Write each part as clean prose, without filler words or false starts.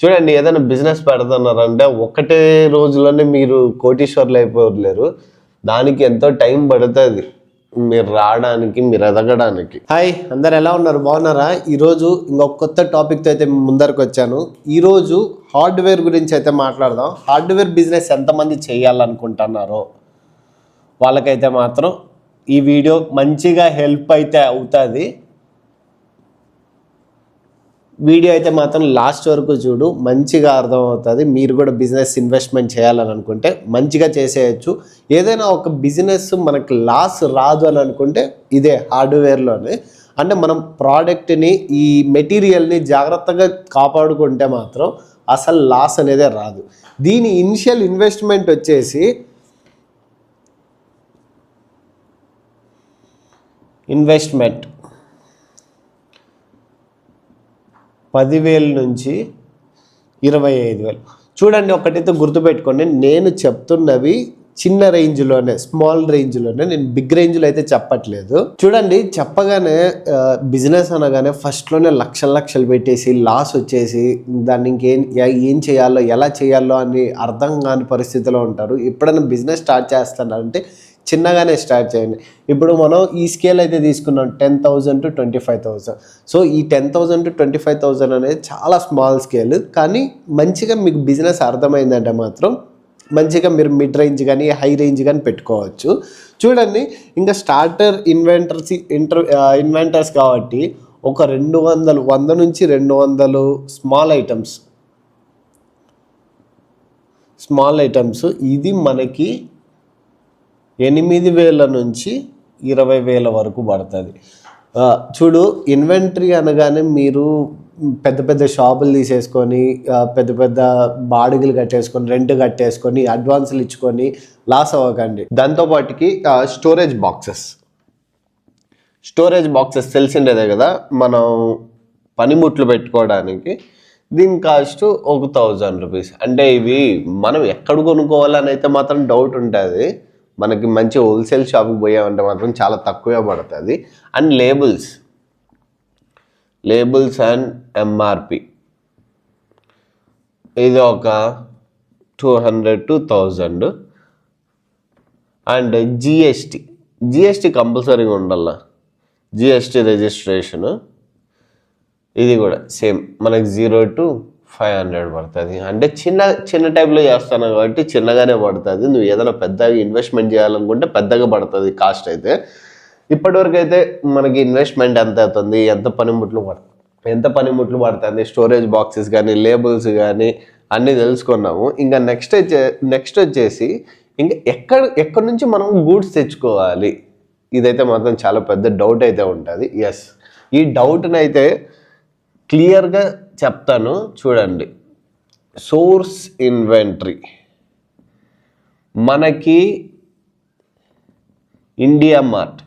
చూడండి, ఏదైనా బిజినెస్ పెడుతున్నారంటే ఒకటే రోజులోనే మీరు కోటీశ్వర్లు అయిపోలేరు. దానికి ఎంతో టైం పడుతుంది మీరు రావడానికి, మీరు ఎదగడానికి. హాయ్, అందరు ఎలా ఉన్నారు? బాగున్నారా? ఈరోజు ఇంకొక కొత్త టాపిక్తో అయితే ముందరకు వచ్చాను. ఈరోజు హార్డ్వేర్ గురించి అయితే మాట్లాడదాం. హార్డ్వేర్ బిజినెస్ ఎంతమంది చేయాలనుకుంటున్నారో వాళ్ళకైతే మాత్రం ఈ వీడియో మంచిగా హెల్ప్ అయితే అవుతుంది. వీడియో అయితే మాత్రం లాస్ట్ వరకు చూడు, మంచిగా అర్థమవుతుంది. మీరు కూడా బిజినెస్ ఇన్వెస్ట్మెంట్ చేయాలని అనుకుంటే మంచిగా చేసేయచ్చు. ఏదైనా ఒక బిజినెస్ మనకు లాస్ రాదు అని అనుకుంటే ఇదే హార్డ్వేర్లోనే. అంటే మనం ప్రోడక్ట్ని, ఈ మెటీరియల్ని జాగ్రత్తగా కాపాడుకుంటే మాత్రం అసలు లాస్ అనేదే రాదు. దీని ఇనిషియల్ ఇన్వెస్ట్మెంట్ వచ్చేసి ఇన్వెస్ట్మెంట్ 10,000 నుంచి 25,000. చూడండి, ఒకటైతే గుర్తుపెట్టుకోండి, నేను చెప్తున్నవి చిన్న రేంజ్లోనే, స్మాల్ రేంజ్లోనే, నేను బిగ్ రేంజ్లో అయితే చెప్పట్లేదు. చూడండి, చెప్పగానే బిజినెస్ అనగానే ఫస్ట్లోనే లక్షలు పెట్టేసి లాస్ వచ్చేసి దాన్ని ఏం చేయాలో, ఎలా చేయాలో అని అర్థం కాని పరిస్థితిలో ఉంటారు. ఎప్పుడైనా బిజినెస్ స్టార్ట్ చేస్తున్నారంటే చిన్నగానే స్టార్ట్ చేయండి. ఇప్పుడు మనం ఈ స్కేల్ అయితే తీసుకున్నాం, 10,000 to 25,000. సో ఈ 10,000 to 25,000 అనేది చాలా స్మాల్ స్కేల్. కానీ మంచిగా మీకు బిజినెస్ అర్థమైందంటే మాత్రం మంచిగా మీరు మిడ్ రేంజ్ కానీ హై రేంజ్ కానీ పెట్టుకోవచ్చు. చూడండి, ఇంకా స్టార్టర్ ఇన్వెంటర్స్ కాబట్టి ఒక 100 నుంచి 200 స్మాల్ ఐటమ్స్ ఇది మనకి 8,000 నుంచి 20,000 వరకు పడుతుంది. చూడు, ఇన్వెంటరీ అనగానే మీరు పెద్ద షాపులు తీసేసుకొని, పెద్ద బాడుగులు కట్టేసుకొని, రెంట్ కట్టేసుకొని, అడ్వాన్సులు ఇచ్చుకొని లాస్ అవ్వకండి. దాంతోపాటుకి స్టోరేజ్ బాక్సెస్ తెలిసిండేదే కదా, మనం పనిముట్లు పెట్టుకోవడానికి. దీని కాస్ట్ 1,000 రూపీస్. అంటే ఇవి మనం ఎక్కడ కొనుక్కోవాలని అయితే మాత్రం డౌట్ ఉంటుంది. మనకి మంచి హోల్సేల్ షాప్కి పోయామంటే మాత్రం చాలా తక్కువే పడుతుంది. అండ్ లేబుల్స్ అండ్ ఎంఆర్పి ఇది ఒక 200 to 1,000. అండ్ జిఎస్టీ కంపల్సరీగా ఉండాల. జిఎస్టీ రిజిస్ట్రేషను ఇది కూడా సేమ్ మనకి 0 to 500 పడుతుంది. అంటే చిన్న టైప్లో చేస్తాను కాబట్టి చిన్నగానే పడుతుంది. నువ్వు ఏదైనా పెద్దగా ఇన్వెస్ట్మెంట్ చేయాలనుకుంటే పెద్దగా పడుతుంది కాస్ట్ అయితే. ఇప్పటివరకు అయితే మనకి ఇన్వెస్ట్మెంట్ ఎంత అవుతుంది, ఎంత పనిముట్లు పడుతుంది, స్టోరేజ్ బాక్సెస్ కానీ, లేబుల్స్ కానీ అన్నీ తెలుసుకున్నాము. ఇంకా నెక్స్ట్ వచ్చేసి ఇంకా ఎక్కడి నుంచి మనం గూడ్స్ తెచ్చుకోవాలి, ఇదైతే మాత్రం చాలా పెద్ద డౌట్ అయితే ఉంటుంది. ఎస్, ఈ డౌట్ని అయితే క్లియర్గా చెప్తాను. చూడండి, సోర్స్ ఇన్వెంటరీ మనకి ఇండియా మార్ట్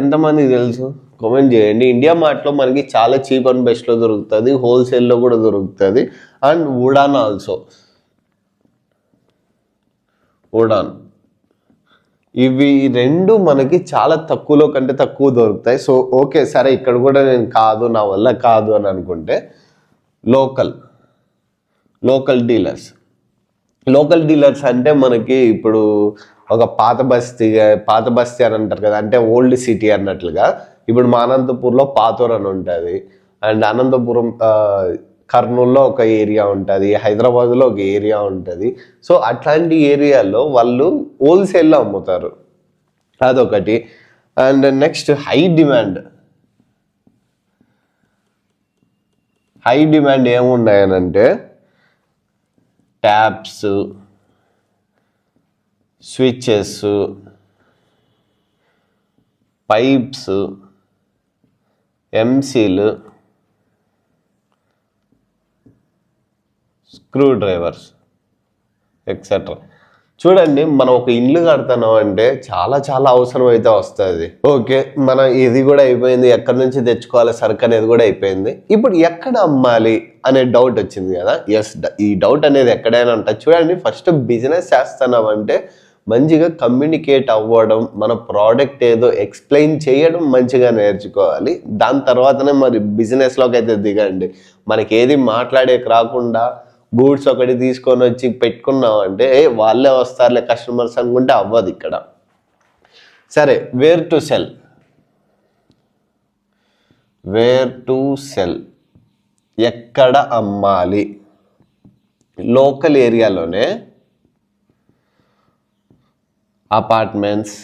ఎంతమందికి తెలుసు? కామెంట్ చేయండి. ఇండియా మార్ట్లో మనకి చాలా చీప్ అండ్ బెస్ట్లో దొరుకుతుంది, హోల్సేల్లో కూడా దొరుకుతుంది. అండ్ ఉడాన్ ఇవి రెండు మనకి చాలా తక్కువలో కంటే తక్కువ దొరుకుతాయి. సో ఓకే, సరే, ఇక్కడ కూడా నేను నా వల్ల కాదు అని అనుకుంటే లోకల్ డీలర్స్ అంటే మనకి ఇప్పుడు ఒక పాత బస్తీ అని అంటారు కదా, అంటే ఓల్డ్ సిటీ అన్నట్లుగా. ఇప్పుడు మా అనంతపూర్లో పాతూర్ అని ఉంటుంది, అండ్ అనంతపురం కర్నూలులో ఒక ఏరియా ఉంటుంది, హైదరాబాద్లో ఒక ఏరియా ఉంటుంది. సో అట్లాంటి ఏరియాలో వాళ్ళు హోల్సేల్లో అమ్ముతారు, అదొకటి. అండ్ నెక్స్ట్ హై డిమాండ్ ఏమున్నాయనంటే ట్యాప్స్, స్విచెస్, పైప్స్, ఎంసీలు, స్క్రూ డ్రైవర్స్ ఎక్సెట్రా. చూడండి, మనం ఒక ఇల్లు కడతాం అంటే చాలా అవసరం అయితే వస్తుంది. ఓకే, మనం ఇది కూడా అయిపోయింది, ఎక్కడి నుంచి తెచ్చుకోవాలి సరుకు అనేది కూడా అయిపోయింది. ఇప్పుడు ఎక్కడ అమ్మాలి అనే డౌట్ వచ్చింది కదా. ఎస్, ఈ డౌట్ అనేది ఎక్కడైనా ఉంటుంది. చూడండి, ఫస్ట్ బిజినెస్ చేస్తున్నామంటే మంచిగా కమ్యూనికేట్ అవ్వడం, మన ప్రోడక్ట్ ఏదో ఎక్స్ప్లెయిన్ చేయడం మంచిగా నేర్చుకోవాలి. దాని తర్వాతనే మరి బిజినెస్లోకి అయితే దిగండి. మనకి ఏది మాట్లాడేకి రాకుండా గూడ్స్ ఒకటి తీసుకొని వచ్చి పెట్టుకున్నామంటే వాళ్ళే వస్తారులే కస్టమర్స్ అనుకుంటే అవ్వదు ఇక్కడ. సరే, వేర్ టు సెల్, ఎక్కడ అమ్మాలి? లోకల్ ఏరియాలోనే అపార్ట్మెంట్స్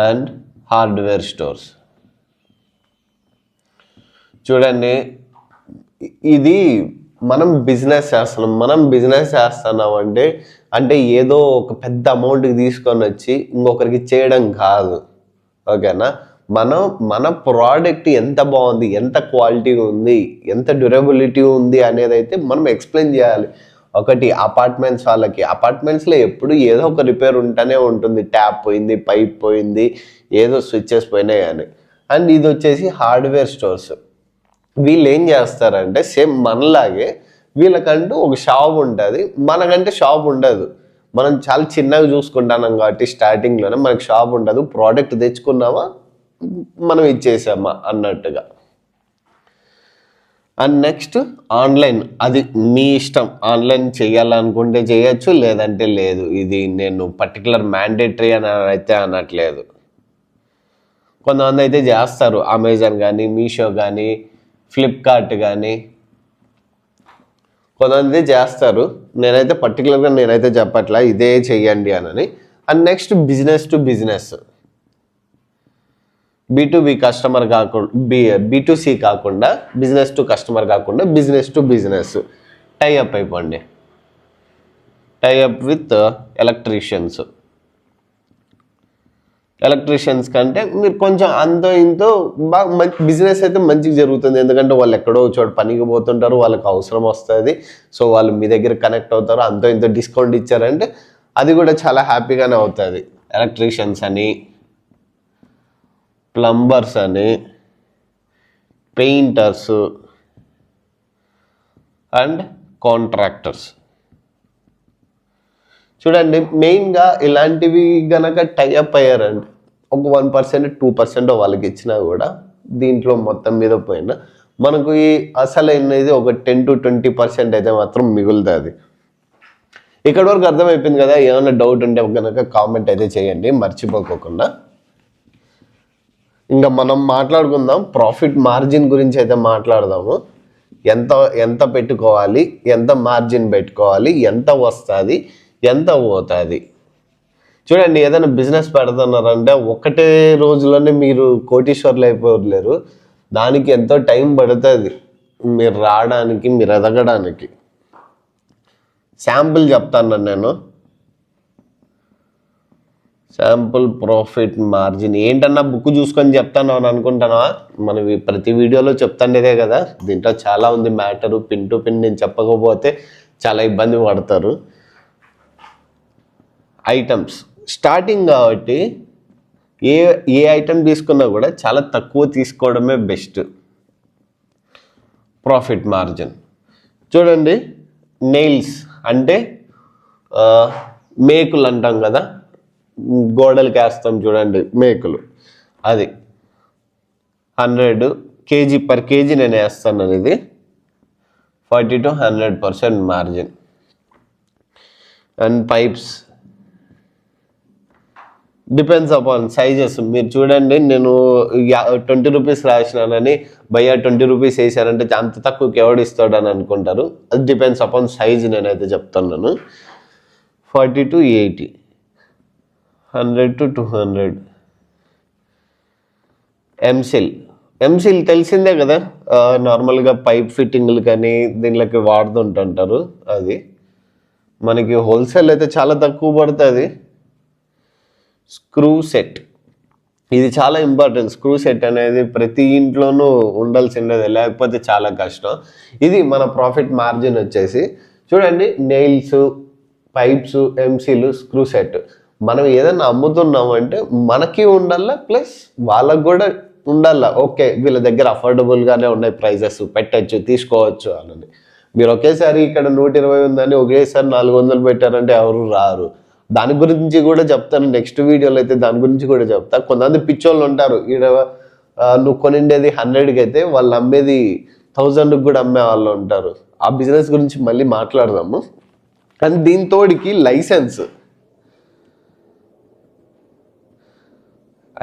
అండ్ హార్డ్వేర్ స్టోర్స్. చూడండి, ఇది మనం బిజినెస్ చేస్తున్నాం అంటే ఏదో ఒక పెద్ద అమౌంట్కి తీసుకొని వచ్చి ఇంకొకరికి చేయడం కాదు, ఓకేనా? మన ప్రోడక్ట్ ఎంత బాగుంది, ఎంత క్వాలిటీ ఉంది, ఎంత డ్యూరబిలిటీ ఉంది అనేది అయితే మనం ఎక్స్ప్లెయిన్ చేయాలి. ఒకటి అపార్ట్మెంట్స్ వాళ్ళకి, అపార్ట్మెంట్స్లో ఎప్పుడు ఏదో ఒక రిపేర్ ఉంటూనే ఉంటుంది. ట్యాప్ పోయింది, పైప్ పోయింది, ఏదో స్విచ్చెస్ పోయినాయి అని. అండ్ ఇది వచ్చేసి హార్డ్వేర్ స్టోర్స్. వీళ్ళు ఏం చేస్తారంటే సేమ్ మనలాగే వీళ్ళకంటూ ఒక షాప్ ఉంటుంది, మనకంటే షాప్ ఉండదు. మనం చాలా చిన్నగా చూసుకుంటున్నాం కాబట్టి స్టార్టింగ్లోనే మనకి షాప్ ఉండదు. ప్రోడక్ట్ తెచ్చుకున్నామా మనం ఇచ్చేసామా అన్నట్టుగా. అండ్ నెక్స్ట్ ఆన్లైన్, అది మీ ఇష్టం. ఆన్లైన్ చేయాలనుకుంటే చేయొచ్చు, లేదంటే లేదు. ఇది నేను పర్టికులర్ మ్యాండేటరీ అని అయితే అనట్లేదు. కొంతమంది అయితే చేస్తారు, అమెజాన్ కానీ, మీషో కానీ, ఫ్లిప్కార్ట్ కానీ, కొంతమంది చేస్తారు. నేనైతే పర్టికులర్గా చెప్పట్లా ఇదే చెయ్యండి అని. And next business to business, B2B customer కాకుండా B2C కాకుండా, బిజినెస్ టు కస్టమర్ కాకుండా బిజినెస్ టు బిజినెస్ టైఅప్ అయిపోండి. టైఅప్ విత్ ఎలక్ట్రీషియన్స్ కంటే మీరు కొంచెం అంతో ఇంతో బాగా మంచి బిజినెస్ అయితే మంచిగా జరుగుతుంది. ఎందుకంటే వాళ్ళు ఎక్కడో చోట పనికి పోతుంటారు, వాళ్ళకి అవసరం వస్తుంది. సో వాళ్ళు మీ దగ్గర కనెక్ట్ అవుతారు. అంతో ఇంతో డిస్కౌంట్ ఇచ్చారంటే అది కూడా చాలా హ్యాపీగానే అవుతుంది. ఎలక్ట్రీషియన్స్ అని, ప్లంబర్స్ అని, పెయింటర్స్ అండ్ కాంట్రాక్టర్స్. చూడండి, మెయిన్గా ఇలాంటివి గనక టైఅప్ అయ్యారండి, ఒక 1% 2% వాళ్ళకి ఇచ్చినా కూడా దీంట్లో మొత్తం మీద పోయినా మనకు ఈ అసలైనది ఒక 10 to 20% అయితే మాత్రం మిగులుతుంది. ఇక్కడ వరకు అర్థమైపోయింది కదా? ఏమైనా డౌట్ ఉంటే కనుక కామెంట్ అయితే చేయండి మర్చిపోకుండా. ఇంకా మనం మాట్లాడుకుందాం, ప్రాఫిట్ మార్జిన్ గురించి అయితే మాట్లాడదాము. ఎంత పెట్టుకోవాలి, ఎంత మార్జిన్ పెట్టుకోవాలి, ఎంత వస్తుంది, ఎంత పోతుంది. చూడండి, ఏదైనా బిజినెస్ పెడుతున్నారంటే ఒకటే రోజులోనే మీరు కోటీశ్వర్లు అయిపోలేరు. దానికి ఎంతో టైం పడుతుంది మీరు రావడానికి, మీరు ఎదగడానికి. శాంపుల్ చెప్తాను నేను. శాంపుల్ ప్రాఫిట్ మార్జిన్ ఏంటన్నా బుక్ చూసుకొని చెప్తాను అని అనుకుంటానా? మనం ప్రతి వీడియోలో చెప్తాండేదే కదా. దీంట్లో చాలా ఉంది మ్యాటరు. పిన్ టు పిన్ నేను చెప్పకపోతే చాలా ఇబ్బంది పడతారు. ఐటమ్స్ స్టార్టింగ్ కాబట్టి ఏ ఐటమ్ తీసుకున్నా కూడా చాలా తక్కువ తీసుకోవడమే బెస్ట్. ప్రాఫిట్ మార్జిన్ చూడండి, నెయిల్స్ అంటే మేకులు అంటాం కదా, గోడలకి వేస్తాం చూడండి మేకులు, అది 100 kg పర్ కేజీ నేను వేస్తాను. ఇది 40 to 100% margin. And pipes depends upon sizes. మీరు చూడండి, నేను 20 రూపీస్ రాసినానని భయ్యా 20 రూపీస్ వేసానంటే అంత తక్కువకి ఎవడు ఇస్తాడని అనుకుంటారు. అది డిపెండ్స్ అపాన్ సైజ్. నేనైతే చెప్తున్నాను 40 to 80, 100 to 200. ఎంసిల్ తెలిసిందే కదా, నార్మల్గా పైప్ ఫిట్టింగ్లు కానీ దీనిలోకి వాడుతుంటుంటారు. అది మనకి హోల్సేల్ అయితే చాలా తక్కువ పడుతుంది. స్క్రూ సెట్, ఇది చాలా ఇంపార్టెంట్. స్క్రూ సెట్ అనేది ప్రతి ఇంట్లోనూ ఉండాల్సిండేది, లేకపోతే చాలా కష్టం. ఇది మన ప్రాఫిట్ మార్జిన్ వచ్చేసి. చూడండి, నెయిల్స్, పైప్స్, ఎంసీలు, స్క్రూ సెట్. మనం ఏదైనా అమ్ముతున్నామంటే మనకి ఉండాలా, ప్లస్ వాళ్ళకు కూడా ఉండాలా. ఓకే, వీళ్ళ దగ్గర అఫోర్డబుల్గానే ఉన్నాయి ప్రైజెస్, పెట్టచ్చు, తీసుకోవచ్చు అని. మీరు ఒకేసారి ఇక్కడ 120 ఉందని ఒకేసారి 400 పెట్టారంటే ఎవరు రారు. దాని గురించి కూడా చెప్తాను నెక్స్ట్ వీడియోలో, అయితే దాని గురించి కూడా చెప్తా. కొంతమంది పిచ్చోళ్ళు ఉంటారు, ఈడ నువ్వు కొనిండేది 100కి అయితే వాళ్ళు అమ్మేది 1000కి కూడా అమ్మే వాళ్ళు ఉంటారు. ఆ బిజినెస్ గురించి మళ్ళీ మాట్లాడదాము. కానీ దీంతోడికి లైసెన్స్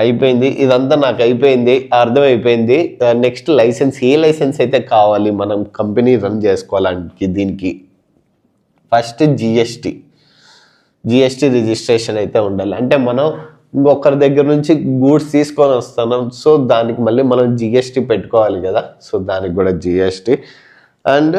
అయిపోయింది, ఇదంతా నాకు అయిపోయింది, అర్థమైపోయింది. నెక్స్ట్ లైసెన్స్, ఏ లైసెన్స్ అయితే కావాలి మనం కంపెనీ రన్ చేసుకోవాలంటే దీనికి ఫస్ట్ జిఎస్టీ రిజిస్ట్రేషన్ అయితే ఉండాలి. అంటే మనం ఇంకొకరి దగ్గర నుంచి గూడ్స్ తీసుకొని వస్తున్నాం, సో దానికి మళ్ళీ మనం జిఎస్టీ పెట్టుకోవాలి కదా, సో దానికి కూడా జిఎస్టీ. అండ్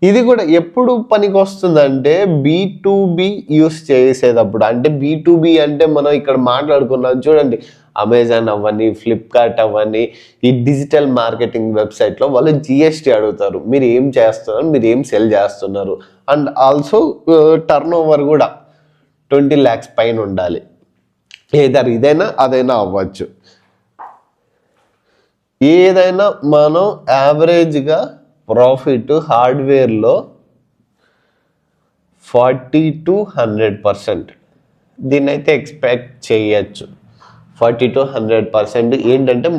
ఇది కూడా ఎప్పుడు పనికి వస్తుందంటే B2B యూస్ చేసేటప్పుడు. అంటే B2B అంటే మనం ఇక్కడ మాట్లాడుకున్నాం చూడండి, అమెజాన్ అవ్వని, ఫ్లిప్కార్ట్ అవ్వని, ఈ డిజిటల్ మార్కెటింగ్ వెబ్సైట్లో వాళ్ళు జిఎస్టీ అడుగుతారు. మీరు ఏం చేస్తున్నారు, మీరు ఏం సెల్ చేస్తున్నారు. అండ్ ఆల్సో టర్న్ ఓవర్ కూడా 20 lakhs పైన ఉండాలి. ఏదైనా ఇదైనా అదైనా అవ్వచ్చు. ఏదైనా మనం యావరేజ్గా ప్రాఫిట్ హార్డ్వేర్లో 40 to 100% దీన్ని అయితే ఎక్స్పెక్ట్ చేయొచ్చు. 40 to 100% ఏంటంటే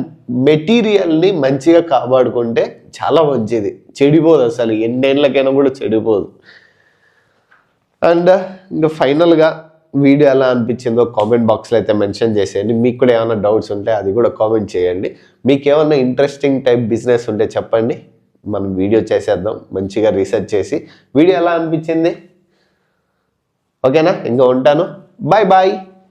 మెటీరియల్ని మంచిగా కాపాడుకుంటే చాలా మంచిది, చెడిపోదు, అసలు ఎన్నేళ్ళకైనా కూడా చెడిపోదు. అండ్ ఇంకా ఫైనల్గా వీడియో ఎలా అనిపించిందో కామెంట్ బాక్స్లో అయితే మెన్షన్ చేసేయండి. మీకు కూడా ఏమైనా డౌట్స్ ఉంటే అది కూడా కామెంట్ చేయండి. మీకు ఏమైనా ఇంట్రెస్టింగ్ టైప్ బిజినెస్ ఉంటే చెప్పండి, మనం వీడియో చేసేద్దాం మంచిగా రీసెర్చ్ చేసి. వీడియో ఎలా అనిపించింది? ఓకేనా? ఇంకా ఉంటాను, బాయ్ బాయ్.